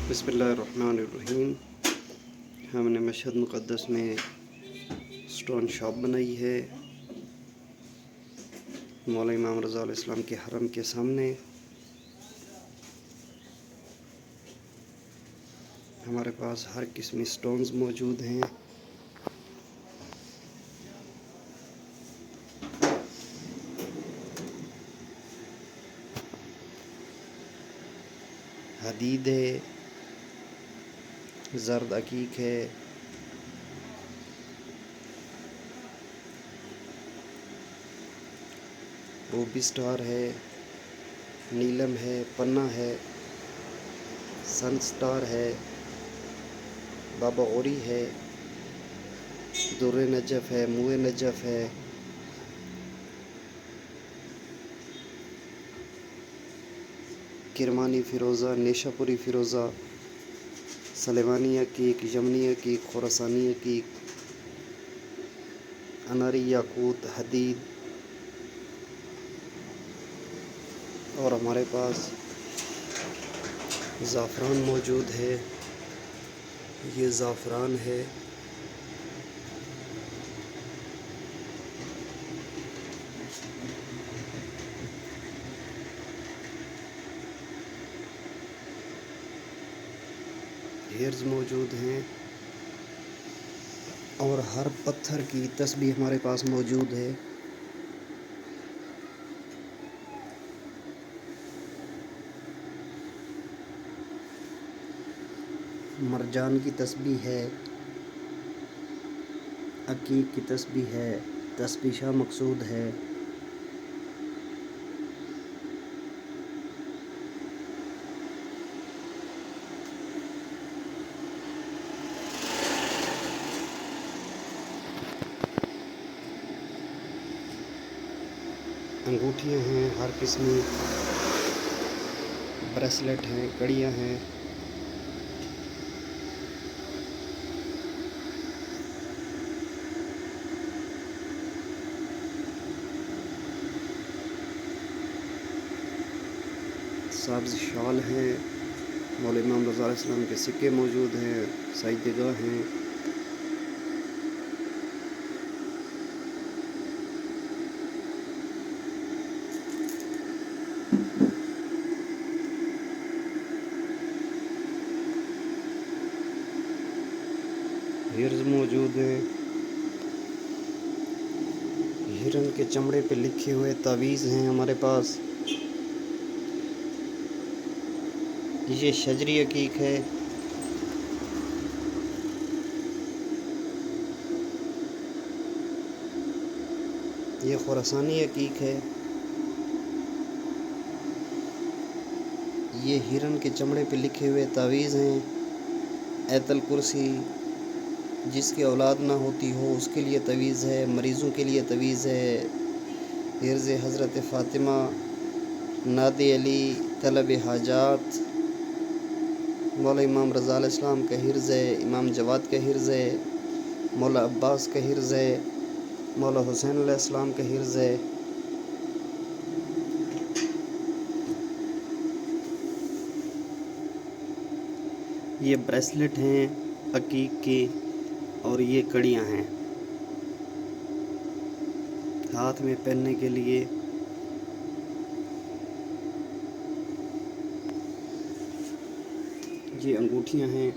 बिस्मिल्लाहिर्रहमानिर्रहीम। हमने मशहद मुक़द्दस में स्टोन शॉप बनाई है मौला इमाम रज़ा अलैहिस्सलाम के हरम के सामने। हमारे पास हर किस्म स्टोन्स मौजूद हैं। हदीद है, ज़र्द अकीक है, रूबी स्टार है, नीलम है, पन्ना है, सन स्टार है, बाबा औरी है, दुर्रे नजफ़ है, मुए नजफ़ है, किरमानी फ़िरोज़ा, नेशापुरी फ़िरोज़ा, सलेमानी अकीक, यमनी अकीक, खुरासानी अकीक, अनारी याकूत, हदीद। और हमारे पास ज़ाफ़रान मौजूद है। ये ज़ाफ़रान है, हेयर्स मौजूद हैं और हर पत्थर की तस्बीह हमारे पास मौजूद है। मरजान की तस्बीह है, अकीक की तस्बीह है, तस्बीह शाह मकसूद है, अंगूठियाँ हैं, हर किस्म ब्रेसलेट हैं, कड़ियाँ हैं। सब्ज़ शाल हैं, मौला इमाम रज़ा अलैहिस्सलाम के सिक्के मौजूद हैं, साइदगाह हैं। हेयर्स मौजूद हैं, हिरन के चमड़े पे लिखे हुए तावीज़ हैं हमारे पास। ये शजरी अकीक है, ये खुरासानी अकीक है, ये हिरन के चमड़े पे लिखे हुए तावीज़ हैं। ऐतल कुर्सी, जिसकी औलाद ना होती हो उसके लिए तवीज़ है, मरीज़ों के लिए तवीज़ है। हिर्ज़ हज़रत फ़ातिमा, नादे अली, तलब हाजात, मौला इमाम रज़ा अलैहिस्सलाम का हिर्ज़ है, इमाम जवाद का हिर्ज़ है, मौला अब्बास का हिर्ज़ है, मौला हुसैन अलैहिस्सलाम का हिर्ज़ है। ये ब्रेसलेट हैं अकीक के और ये कड़ियाँ हैं हाथ में पहनने के लिए। ये अंगूठियाँ हैं।